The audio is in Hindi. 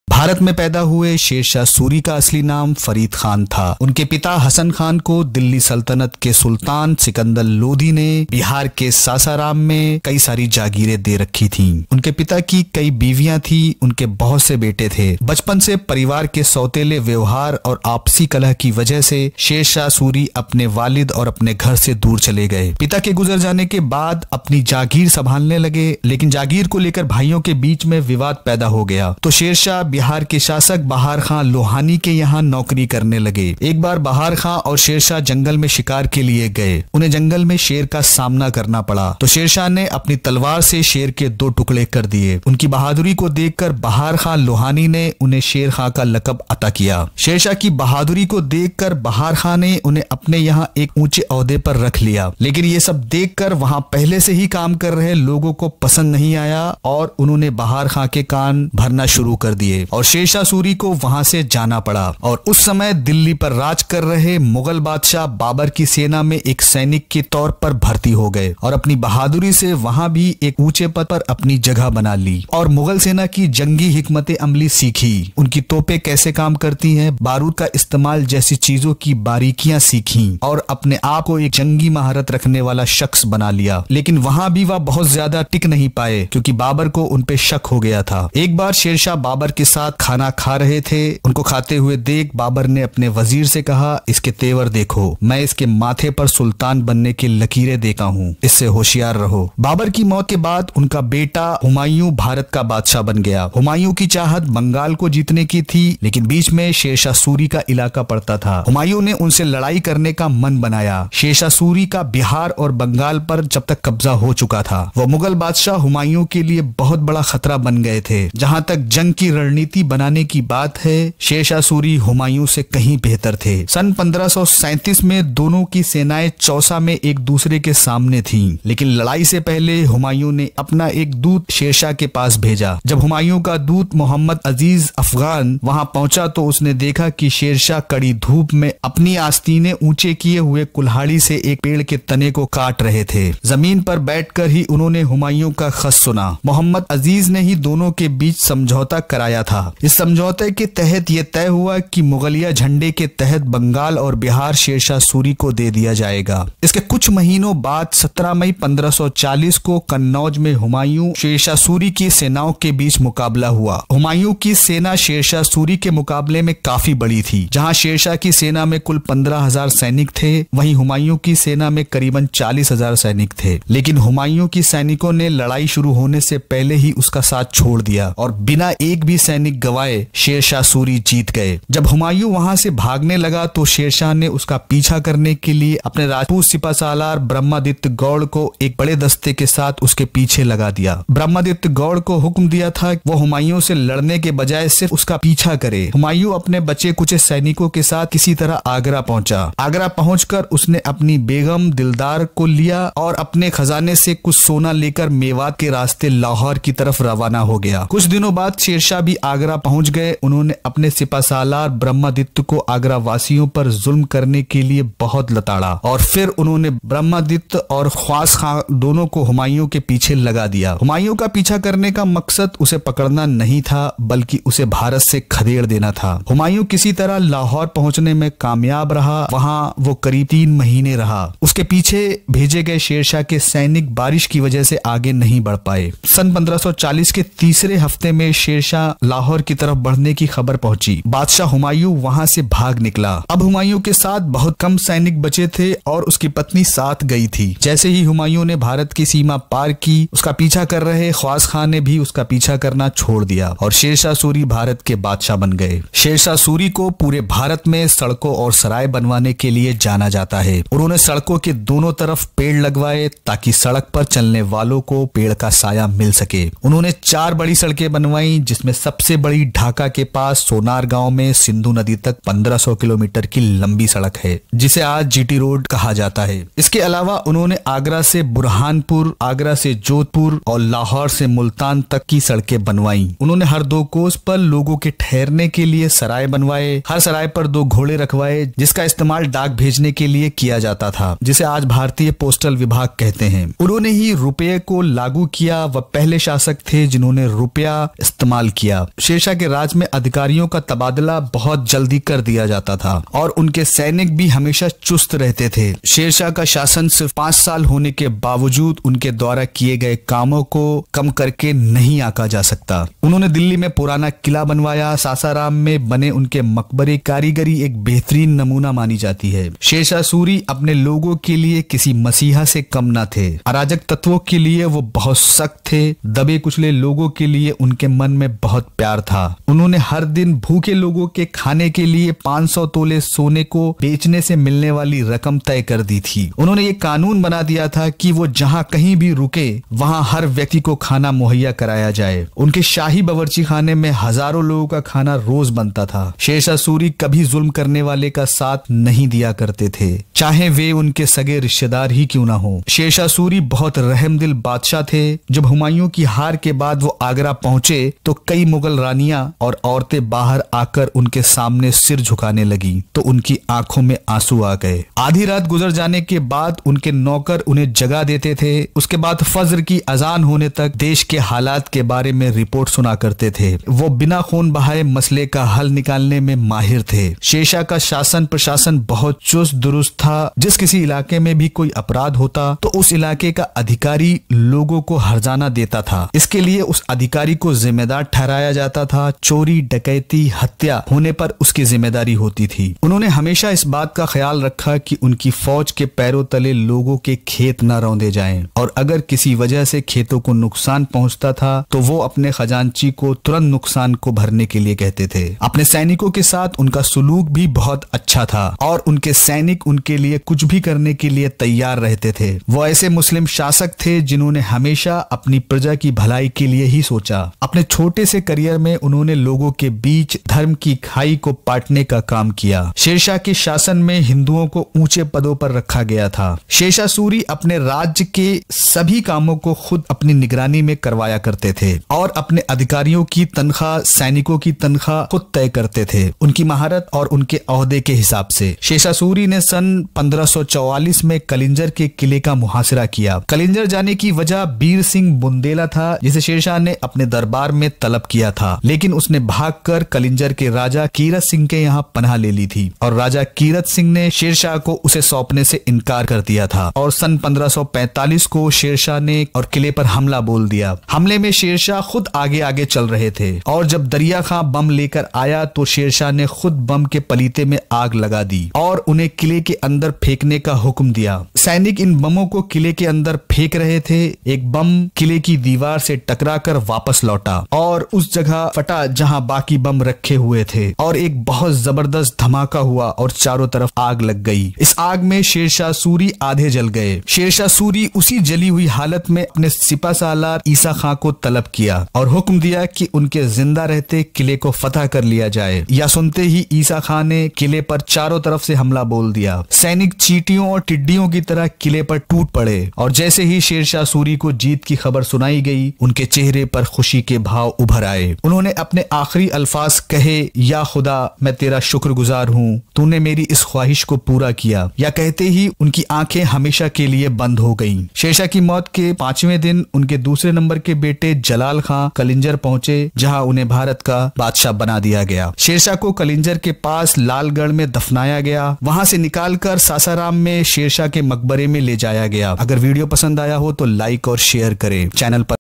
भारत में पैदा हुए शेरशाह सूरी का असली नाम फरीद खान था। उनके पिता हसन खान को दिल्ली सल्तनत के सुल्तान सिकंदर लोधी ने बिहार के सासाराम में कई सारी जागीरें दे रखी थीं। उनके पिता की कई बीवियां थी, उनके बहुत से बेटे थे। बचपन से परिवार के सौतेले व्यवहार और आपसी कलह की वजह से शेरशाह सूरी अपने वालिद और अपने घर से दूर चले गए। पिता के गुजर जाने के बाद अपनी जागीर संभालने लगे, लेकिन जागीर को लेकर भाइयों के बीच में विवाद पैदा हो गया तो शेरशाह बिहार के शासक बहार खां लोहानी के यहाँ नौकरी करने लगे। एक बार बहार खां और शेरशाह जंगल में शिकार के लिए गए। उन्हें जंगल में शेर का सामना करना पड़ा तो शेरशाह ने अपनी तलवार से शेर के 2 टुकड़े कर दिए। उनकी बहादुरी को देखकर बहार खां लोहानी ने उन्हें शेर खां का लकब अता किया। शेरशाह की बहादुरी को देखकर बहार खां ने उन्हें अपने यहाँ एक ऊंचे ओहदे पर रख लिया, लेकिन ये सब देखकर वहाँ पहले से ही काम कर रहे लोगों को पसंद नहीं आया और उन्होंने बहार खां के कान भरना शुरू कर दिए और शेरशाह सूरी को वहां से जाना पड़ा। और उस समय दिल्ली पर राज कर रहे मुगल बादशाह बाबर की सेना में एक सैनिक के तौर पर भर्ती हो गए और अपनी बहादुरी से वहां भी एक ऊंचे पद पर अपनी जगह बना ली और मुगल सेना की जंगी हिकमत अमली सीखी। उनकी तोपें कैसे काम करती हैं, बारूद का इस्तेमाल जैसी चीजों की बारीकियां सीखी और अपने आप को एक जंगी महारत रखने वाला शख्स बना लिया। लेकिन वहां भी वह बहुत ज्यादा टिक नहीं पाए क्योंकि बाबर को उन पे शक हो गया था। एक बार शेरशाह बाबर के साथ खाना खा रहे थे। उनको खाते हुए देख बाबर ने अपने वजीर से कहा, इसके तेवर देखो, मैं इसके माथे पर सुल्तान बनने की लकीरें देखा हूँ, इससे होशियार रहो। बाबर की मौत के बाद उनका बेटा हुमायूं भारत का बादशाह बन गया। हुमायूं की चाहत बंगाल को जीतने की थी, लेकिन बीच में शेरशाह सूरी का इलाका पड़ता था। हुमायूं ने उनसे लड़ाई करने का मन बनाया। शेरशाह सूरी का बिहार और बंगाल पर जब तक कब्जा हो चुका था, वो मुगल बादशाह हुमायूं के लिए बहुत बड़ा खतरा बन गए थे। जहां तक जंग की रणनीति बनाने की बात है, शेरशाह सूरी हुमायूं से कहीं बेहतर थे। सन 1537 में दोनों की सेनाएं चौसा में एक दूसरे के सामने थीं, लेकिन लड़ाई से पहले हुमायूं ने अपना एक दूत शेरशाह के पास भेजा। जब हुमायूं का दूत मोहम्मद अजीज अफगान वहां पहुंचा तो उसने देखा कि शेरशाह कड़ी धूप में अपनी आस्तीनें ऊंचे किए हुए कुल्हाड़ी से एक पेड़ के तने को काट रहे थे। जमीन पर बैठकर ही उन्होंने हुमायूं का खत सुना। मोहम्मद अजीज ने ही दोनों के बीच समझौता कराया था। इस समझौते के तहत यह तय हुआ कि मुगलिया झंडे के तहत बंगाल और बिहार शेरशाह सूरी को दे दिया जाएगा। इसके कुछ महीनों बाद 17 मई 1540 को कन्नौज में हुमायूं शेरशाह सूरी की सेनाओं के बीच मुकाबला हुआ। हुमायूं की सेना शेरशाह सूरी के मुकाबले में काफी बड़ी थी। जहां शेरशाह की सेना में कुल 15,000 सैनिक थे, वहीं हुमायूं की सेना में करीबन 40,000 सैनिक थे। लेकिन हुमायूं की सैनिकों ने लड़ाई शुरू होने से पहले ही उसका साथ छोड़ दिया और बिना एक भी सैनिक गवाए शेरशाह सूरी जीत गए। जब हुमायूं वहां से भागने लगा तो शेरशाह ने उसका पीछा करने के लिए अपने राजपूत सिपाहसालार ब्रह्मादित्य गौड़ को एक बड़े दस्ते के साथ उसके पीछे लगा दिया। ब्रह्मादित्य गौड़ को हुक्म दिया था वो हुमायूं से लड़ने के बजाय सिर्फ उसका पीछा करे। हुमायूं अपने बचे कुचे सैनिकों के साथ किसी तरह आगरा पहुंचा। आगरा पहुंचकर उसने अपनी बेगम दिलदार को लिया और अपने खजाने से कुछ सोना लेकर मेवात के रास्ते लाहौर की तरफ रवाना हो गया। कुछ दिनों बाद शेरशाह भी आगरा पहुंच गए। उन्होंने अपने सिपाहसालार ब्रह्मादित्य को आगरा वासियों पर जुल्म करने के लिए बहुत लताड़ा और फिर उन्होंने ब्रह्मादित्य और ख्वास खां दोनों को हुमायूं के पीछे लगा दिया। हुमायूं का पीछा करने का मकसद उसे पकड़ना नहीं था, बल्कि उसे भारत से खदेड़ देना था। हुमायूं किसी तरह लाहौर पहुंचने में कामयाब रहा। वहां वो करीब 3 महीने रहा। उसके पीछे भेजे गए शेरशाह के सैनिक बारिश की वजह से आगे नहीं बढ़ पाए। सन 1540 के तीसरे हफ्ते में शेरशाह लाहौर की तरफ बढ़ने की खबर पहुंची। बादशाह हुमायूं वहां से भाग निकला। अब हुमायूं के साथ बहुत कम सैनिक बचे थे और उसकी पत्नी साथ गई थी। जैसे ही हुमायूं ने भारत की सीमा पार की, उसका पीछा कर रहे ख्वास खान ने भी उसका पीछा करना छोड़ दिया और शेरशाह सूरी भारत के बादशाह बन गए। शेरशाह सूरी को पूरे भारत में सड़कों और सराय बनवाने के लिए जाना जाता है। उन्होंने सड़कों के दोनों तरफ पेड़ लगवाए ताकि सड़क पर चलने वालों को पेड़ का साया मिल सके। उन्होंने 4 बड़ी सड़कें बनवाई, जिसमें सबसे बड़ी ढाका के पास सोनार गांव में सिंधु नदी तक 1500 किलोमीटर की लंबी सड़क है, जिसे आज जीटी रोड कहा जाता है। इसके अलावा उन्होंने आगरा से बुरहानपुर, आगरा से जोधपुर और लाहौर से मुल्तान तक की सड़कें बनवाई। उन्होंने हर 2 कोस पर लोगों के ठहरने के लिए सराय बनवाए। हर सराय पर 2 घोड़े रखवाए, जिसका इस्तेमाल डाक भेजने के लिए किया जाता था, जिसे आज भारतीय पोस्टल विभाग कहते हैं। उन्होंने ही रुपये को लागू किया। वह पहले शासक थे जिन्होंने रुपया इस्तेमाल किया। शेरशाह के राज में अधिकारियों का तबादला बहुत जल्दी कर दिया जाता था और उनके सैनिक भी हमेशा चुस्त रहते थे। शेरशाह का शासन सिर्फ 5 साल होने के बावजूद उनके द्वारा किए गए कामों को कम करके नहीं आंका जा सकता। उन्होंने दिल्ली में पुराना किला बनवाया। सासाराम में बने उनके मकबरे कारीगरी एक बेहतरीन नमूना मानी जाती है। शेरशाह सूरी अपने लोगों के लिए किसी मसीहा से कम न थे। अराजक तत्वों के लिए वो बहुत सख्त थे। दबे कुचले लोगों के लिए उनके मन में बहुत प्यार था। उन्होंने हर दिन भूखे लोगों के खाने के लिए 500 तोले सोने को बेचने से मिलने वाली रकम तय कर दी थी। उन्होंने ये कानून बना दिया था कि वो जहाँ कहीं भी रुके वहाँ हर व्यक्ति को खाना मुहैया कराया जाए। उनके शाही बावर्ची खाने में हजारों लोगों का खाना रोज बनता था। शेरशाह सूरी कभी जुल्म करने वाले का साथ नहीं दिया करते थे, चाहे वे उनके सगे रिश्तेदार ही क्यों ना हो। शेरशाह सूरी बहुत रहमदिल बादशाह थे। जब हुमायूं की हार के बाद वो आगरा पहुंचे तो कई मुगल रानियां और औरतें बाहर आकर उनके सामने सिर झुकाने लगी तो उनकी आंखों में आंसू आ गए। आधी रात गुजर जाने के बाद उनके नौकर उन्हें जगा देते थे। उसके बाद फज्र की अजान होने तक देश के हालात के बारे में रिपोर्ट सुना करते थे। वो बिना खून बहाए मसले का हल निकालने में माहिर थे। शेरशाह का शासन प्रशासन बहुत चुस्त दुरुस्त था। जिस किसी इलाके में भी कोई अपराध होता तो उस इलाके का अधिकारी लोगों को हर्जाना देता था। इसके लिए उस अधिकारी को जिम्मेदार ठहराया जाता था। चोरी डकैती हत्या होने पर उसकी जिम्मेदारी होती थी। उन्होंने हमेशा इस बात का ख्याल रखा कि उनकी फौज के पैरों तले लोगों के खेत न रौंदे जाएं और अगर किसी वजह से खेतों को नुकसान पहुंचता था तो वो अपने खजांची को तुरंत नुकसान को भरने के लिए कहते थे। अपने सैनिकों के साथ उनका सुलूक भी बहुत अच्छा था और उनके सैनिक उनके लिए कुछ भी करने के लिए तैयार रहते थे। वो ऐसे मुस्लिम शासक थे जिन्होंने हमेशा अपनी प्रजा की भलाई के लिए ही सोचा। अपने छोटे से करियर में उन्होंने लोगों के बीच धर्म की खाई को पाटने का काम किया। शेरशाह के शासन में हिंदुओं को ऊंचे पदों पर रखा गया था। शेरशाह सूरी अपने राज्य के सभी कामों को खुद अपनी निगरानी में करवाया करते थे और अपने अधिकारियों की तनख्वाह सैनिकों की तनख्वाह खुद तय करते थे, उनकी महारत और उनके ओहदे के हिसाब से। शेरशाह सूरी ने सन 1544 में कलिंजर के किले का मुहासिरा किया। कलिंजर जाने की वजह बीर सिंह बुंदेला था जिसे शेरशाह ने अपने दरबार में तलब किया था, लेकिन उसने भागकर कलिंजर के राजा कीरत सिंह के यहाँ पनाह ले ली थी और राजा कीरत सिंह ने शेरशाह को उसे सौंपने से इनकार कर दिया था और सन 1545 को शेरशाह ने और किले पर हमला बोल दिया। हमले में शेरशाह खुद आगे आगे चल रहे थे और जब दरिया खां बम लेकर आया तो शेरशाह ने खुद बम के पलीते में आग लगा दी और उन्हें किले के अंदर फेंकने का हुक्म दिया। सैनिक इन बमों को किले के अंदर फेंक रहे थे। एक बम किले की दीवार से टकराकर वापस लौटा और उस जगह फटा जहां बाकी बम रखे हुए थे और एक बहुत जबरदस्त धमाका हुआ और चारों तरफ आग लग गई। इस आग में शेरशाह सूरी आधे जल गए। शेरशाह सूरी उसी जली हुई हालत में अपने सिपा सालार ईसा खां को तलब किया और हुक्म दिया कि उनके जिंदा रहते किले को फतह कर लिया जाए। या सुनते ही ईसा खां ने किले पर चारों तरफ से हमला बोल दिया। सैनिक चींटियों और टिड्डियों की तरह किले पर टूट पड़े और जैसे ही शेरशाह सूरी को जीत की खबर सुनाई गई उनके चेहरे पर खुशी के भाव उभर आए। उन्होंने अपने आखिरी अल्फाज कहे, या खुदा मैं तेरा शुक्रगुजार हूँ, तूने मेरी इस ख्वाहिश को पूरा किया। या कहते ही उनकी आंखें हमेशा के लिए बंद हो गईं। शेरशाह की मौत के 5वें दिन उनके दूसरे नंबर के बेटे जलाल खां कलिंजर पहुंचे जहां उन्हें भारत का बादशाह बना दिया गया। शेरशाह को कलिंजर के पास लालगढ़ में दफनाया गया। वहां से निकालकर सासाराम में शेरशाह के मकबरे में ले जाया गया। अगर वीडियो पसंद आया हो तो लाइक और शेयर करें। चैनल पर